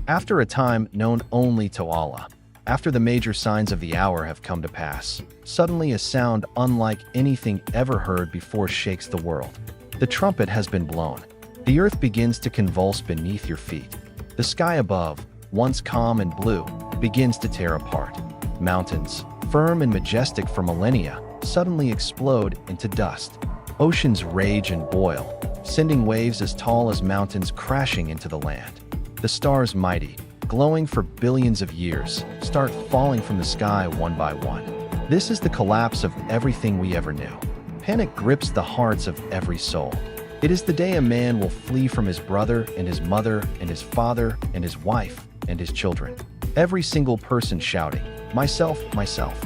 After a time known only to Allah, after the major signs of the hour have come to pass, suddenly a sound unlike anything ever heard before shakes the world. The trumpet has been blown. The earth begins to convulse beneath your feet. The sky above, once calm and blue, begins to tear apart. Mountains, firm and majestic for millennia, suddenly explode into dust. Oceans rage and boil, sending waves as tall as mountains crashing into the land. The stars mighty, glowing for billions of years, start falling from the sky one by one. This is the collapse of everything we ever knew. Panic grips the hearts of every soul. It is the day a man will flee from his brother and his mother and his father and his wife and his children. Every single person shouting, "Myself, myself."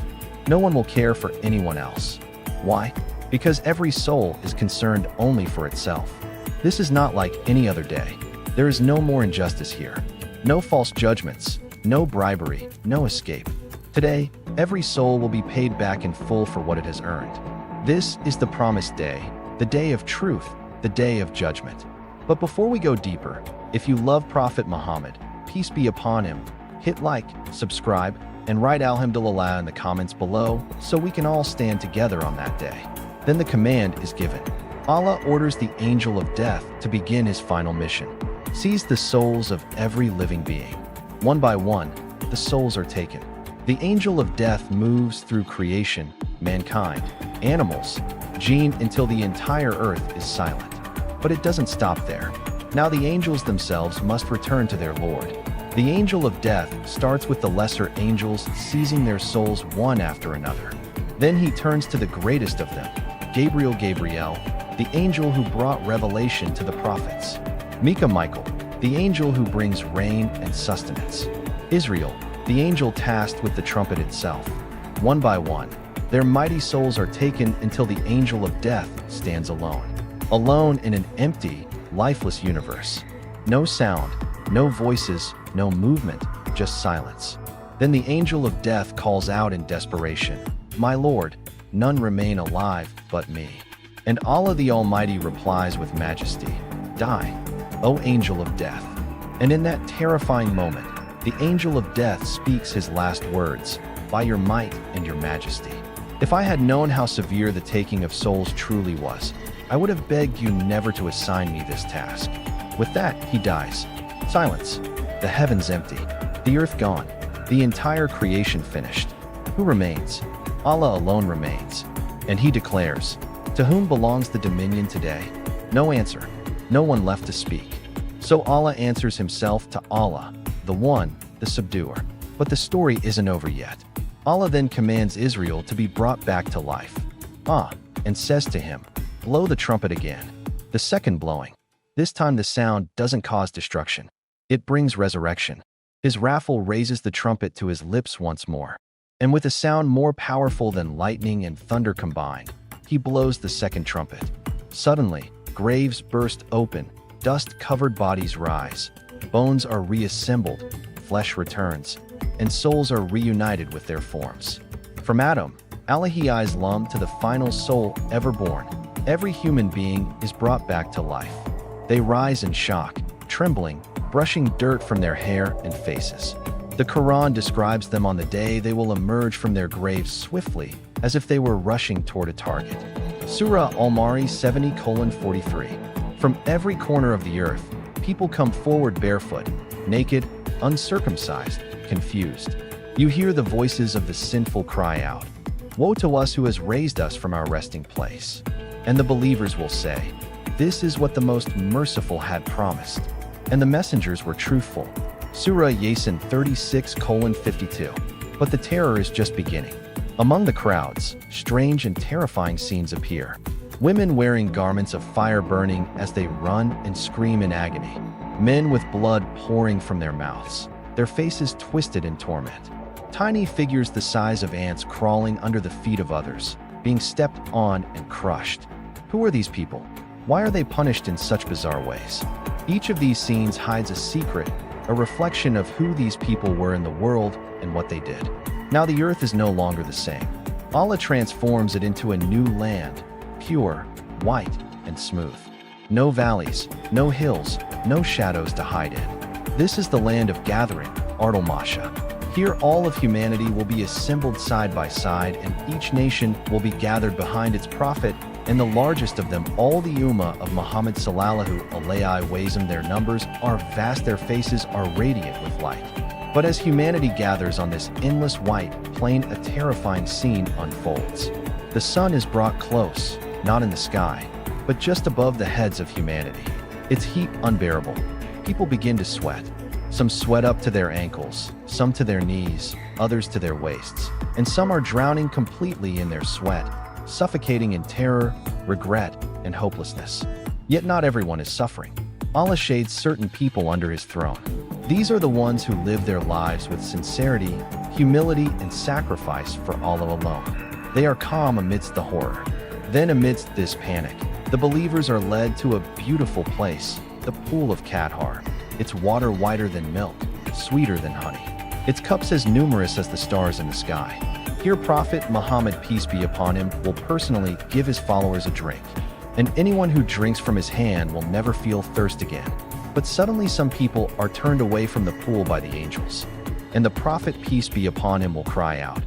No one will care for anyone else. Why? Because every soul is concerned only for itself. This is not like any other day. There is no more injustice here. No false judgments, no bribery, no escape. Today, every soul will be paid back in full for what it has earned. This is the promised day, the day of truth, the day of judgment. But before we go deeper, if you love Prophet Muhammad, peace be upon him, hit like, subscribe, and write Alhamdulillah in the comments below so we can all stand together on that day. Then the command is given. Allah orders the angel of death to begin his final mission. Seize the souls of every living being. One by one, the souls are taken. The angel of death moves through creation, mankind, animals, jinn until the entire earth is silent. But it doesn't stop there. Now the angels themselves must return to their Lord. The angel of death starts with the lesser angels seizing their souls one after another. Then he turns to the greatest of them, Gabriel, the angel who brought revelation to the prophets. Michael, the angel who brings rain and sustenance. Israel, the angel tasked with the trumpet itself. One by one, their mighty souls are taken until the angel of death stands alone. Alone in an empty, lifeless universe. No sound, no voices, no movement, just silence. Then the angel of death calls out in desperation, "My Lord, none remain alive but me." And Allah the Almighty replies with majesty, "Die, O angel of death." And in that terrifying moment, the angel of death speaks his last words, "By your might and your majesty." If I had known how severe the taking of souls truly was, I would have begged you never to assign me this task. With that, he dies. Silence. The heavens empty. The earth gone. The entire creation finished. Who remains? Allah alone remains. And he declares, "To whom belongs the dominion today?" No answer. No one left to speak. So Allah answers himself to Allah, the one, the subduer. But the story isn't over yet. Allah then commands Israel to be brought back to life. And says to him, "Blow the trumpet again." The second blowing. This time the sound doesn't cause destruction. It brings resurrection. Israfil raises the trumpet to his lips once more. And with a sound more powerful than lightning and thunder combined, he blows the second trumpet. Suddenly, graves burst open, dust-covered bodies rise, bones are reassembled, flesh returns, and souls are reunited with their forms. From Adam, al-Hisab, to the final soul ever born, every human being is brought back to life. They rise in shock, trembling, brushing dirt from their hair and faces. The Quran describes them on the day they will emerge from their graves swiftly, as if they were rushing toward a target. Surah Al-Mari 70:43. From every corner of the earth, people come forward barefoot, naked, uncircumcised, confused. You hear the voices of the sinful cry out, "Woe to us who has raised us from our resting place." And the believers will say, "This is what the most merciful had promised." And the messengers were truthful. Surah Yasin 36:52. But the terror is just beginning. Among the crowds, strange and terrifying scenes appear. Women wearing garments of fire burning as they run and scream in agony. Men with blood pouring from their mouths, their faces twisted in torment. Tiny figures the size of ants crawling under the feet of others, being stepped on and crushed. Who are these people? Why are they punished in such bizarre ways? Each of these scenes hides a secret, a reflection of who these people were in the world and what they did. Now the earth is no longer the same. Allah transforms it into a new land, pure, white, and smooth. No valleys, no hills, no shadows to hide in. This is the land of gathering, Ardal-Mahshar. Here all of humanity will be assembled side by side, and each nation will be gathered behind its prophet, and the largest of them, all the Ummah of Muhammad sallallahu alaihi wasallam. Their numbers are vast, their faces are radiant with light. But as humanity gathers on this endless white plain, a terrifying scene unfolds. The sun is brought close, not in the sky, but just above the heads of humanity. Its heat unbearable. People begin to sweat. Some sweat up to their ankles, some to their knees, others to their waists, and some are drowning completely in their sweat, suffocating in terror, regret, and hopelessness. Yet not everyone is suffering. Allah shades certain people under His throne. These are the ones who live their lives with sincerity, humility, and sacrifice for Allah alone. They are calm amidst the horror. Then amidst this panic, the believers are led to a beautiful place, the pool of Qathar. Its water whiter than milk, sweeter than honey. Its cups as numerous as the stars in the sky. Here Prophet Muhammad, peace be upon him, will personally give his followers a drink. And anyone who drinks from his hand will never feel thirst again. But suddenly some people are turned away from the pool by the angels. And the Prophet, peace be upon him, will cry out,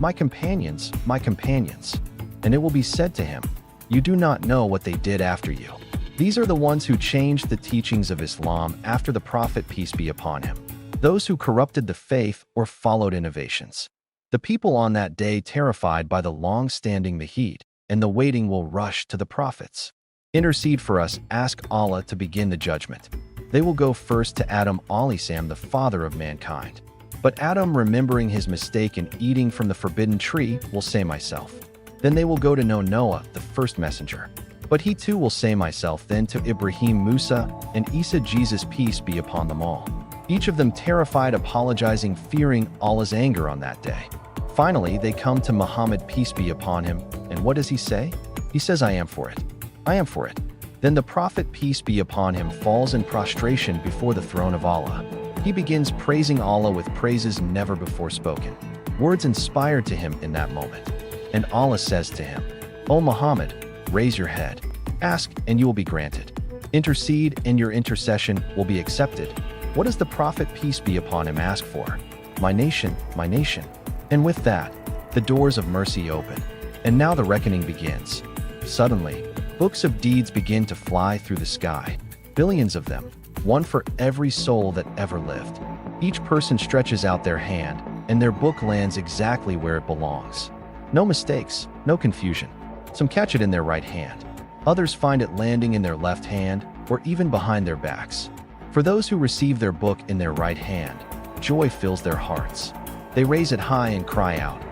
my companions, my companions. And it will be said to him, you do not know what they did after you. These are the ones who changed the teachings of Islam after the Prophet, peace be upon him. Those who corrupted the faith or followed innovations. The people on that day, terrified by the long-standing the heat and the waiting, will rush to the prophets. Intercede for us, ask Allah to begin the judgment. They will go first to Adam al-Hisab, the father of mankind. But Adam, remembering his mistake in eating from the forbidden tree, will say myself. Then they will go to Noah, the first messenger. But he too will say myself, then to Ibrahim, Musa, and Isa, Jesus, peace be upon them all. Each of them terrified, apologizing, fearing Allah's anger on that day. Finally, they come to Muhammad, peace be upon him, and what does he say? He says, I am for it. I am for it. Then the Prophet, peace be upon him, falls in prostration before the throne of Allah. He begins praising Allah with praises never before spoken, words inspired to him in that moment. And Allah says to him, O Muhammad, raise your head, ask, and you will be granted. Intercede, and your intercession will be accepted. What does the Prophet, peace be upon him, ask for? My nation, my nation. And with that, the doors of mercy open. And now the reckoning begins. Suddenly, books of deeds begin to fly through the sky. Billions of them, one for every soul that ever lived. Each person stretches out their hand, and their book lands exactly where it belongs. No mistakes, no confusion. Some catch it in their right hand. Others find it landing in their left hand or even behind their backs. For those who receive their book in their right hand, joy fills their hearts. They raise it high and cry out,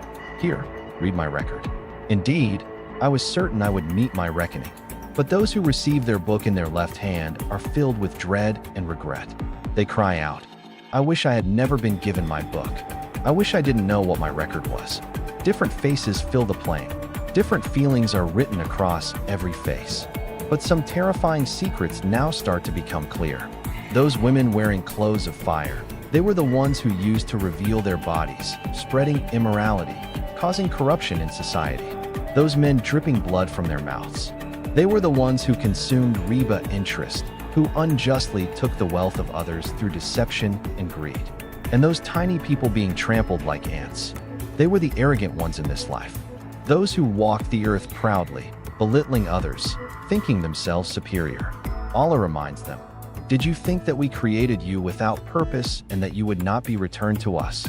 here, read my record. Indeed, I was certain I would meet my reckoning. But those who receive their book in their left hand are filled with dread and regret. They cry out, I wish I had never been given my book. I wish I didn't know what my record was. Different faces fill the plain. Different feelings are written across every face. But some terrifying secrets now start to become clear. Those women wearing clothes of fire, they were the ones who used to reveal their bodies, spreading immorality, causing corruption in society. Those men dripping blood from their mouths, they were the ones who consumed riba interest, who unjustly took the wealth of others through deception and greed. And those tiny people being trampled like ants, they were the arrogant ones in this life. Those who walked the earth proudly, belittling others, thinking themselves superior. Allah reminds them, did you think that we created you without purpose and that you would not be returned to us?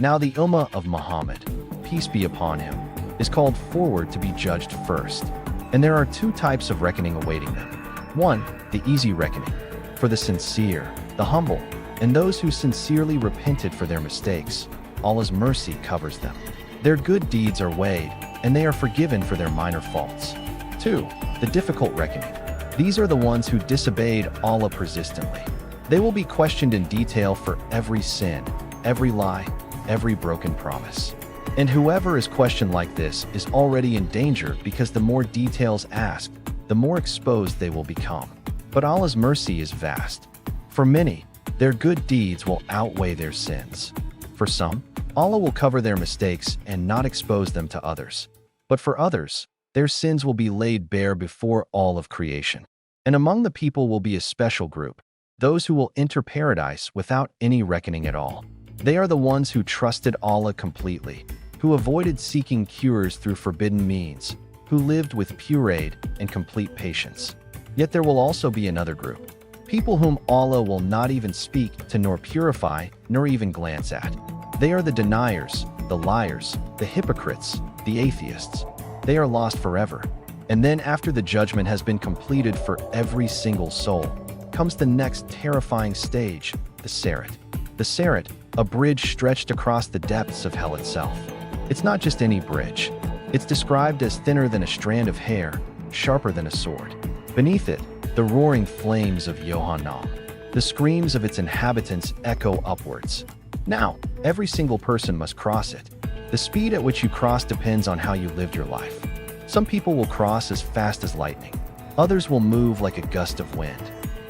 Now the Ummah of Muhammad, peace be upon him, is called forward to be judged first. And there are two types of reckoning awaiting them. One, the easy reckoning, for the sincere, the humble, and those who sincerely repented for their mistakes. Allah's mercy covers them. Their good deeds are weighed, and they are forgiven for their minor faults. Two, the difficult reckoning. These are the ones who disobeyed Allah persistently. They will be questioned in detail for every sin, every lie, every broken promise. And whoever is questioned like this is already in danger, because the more details asked, the more exposed they will become. But Allah's mercy is vast. For many, their good deeds will outweigh their sins. For some, Allah will cover their mistakes and not expose them to others. But for others, their sins will be laid bare before all of creation. And among the people will be a special group. those who will enter paradise without any reckoning at all. They are the ones who trusted Allah completely, who avoided seeking cures through forbidden means, who lived with pureed and complete patience. Yet there will also be another group, people whom Allah will not even speak to nor purify nor even glance at. They are the deniers, the liars, the hypocrites, the atheists. They are lost forever. And then after the judgment has been completed for every single soul, comes the next terrifying stage, the Sirat. The Sirat, a bridge stretched across the depths of hell itself. It's not just any bridge. It's described as thinner than a strand of hair, sharper than a sword. Beneath it, the roaring flames of Jahannam. The screams of its inhabitants echo upwards. Now, every single person must cross it. The speed at which you cross depends on how you lived your life. Some people will cross as fast as lightning. Others will move like a gust of wind.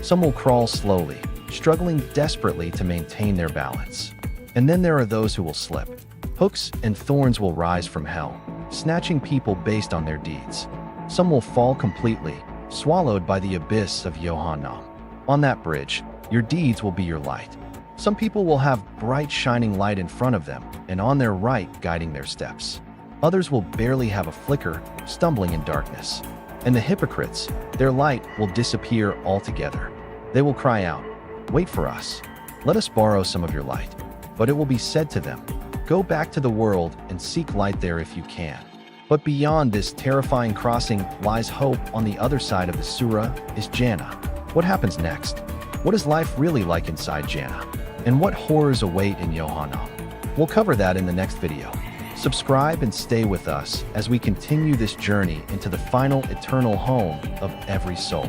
Some will crawl slowly, struggling desperately to maintain their balance. And then there are those who will slip. Hooks and thorns will rise from hell, snatching people based on their deeds. Some will fall completely, swallowed by the abyss of Jahannam. On that bridge, your deeds will be your light. Some people will have bright shining light in front of them and on their right guiding their steps. Others will barely have a flicker, stumbling in darkness. And the hypocrites, their light will disappear altogether. They will cry out, "Wait for us. Let us borrow some of your light." But it will be said to them, "Go back to the world and seek light there if you can." But beyond this terrifying crossing lies hope. On the other side of the surah is Jannah. What happens next? What is life really like inside Jannah? And what horrors await in Jahannam? We'll cover that in the next video. Subscribe and stay with us as we continue this journey into the final eternal home of every soul.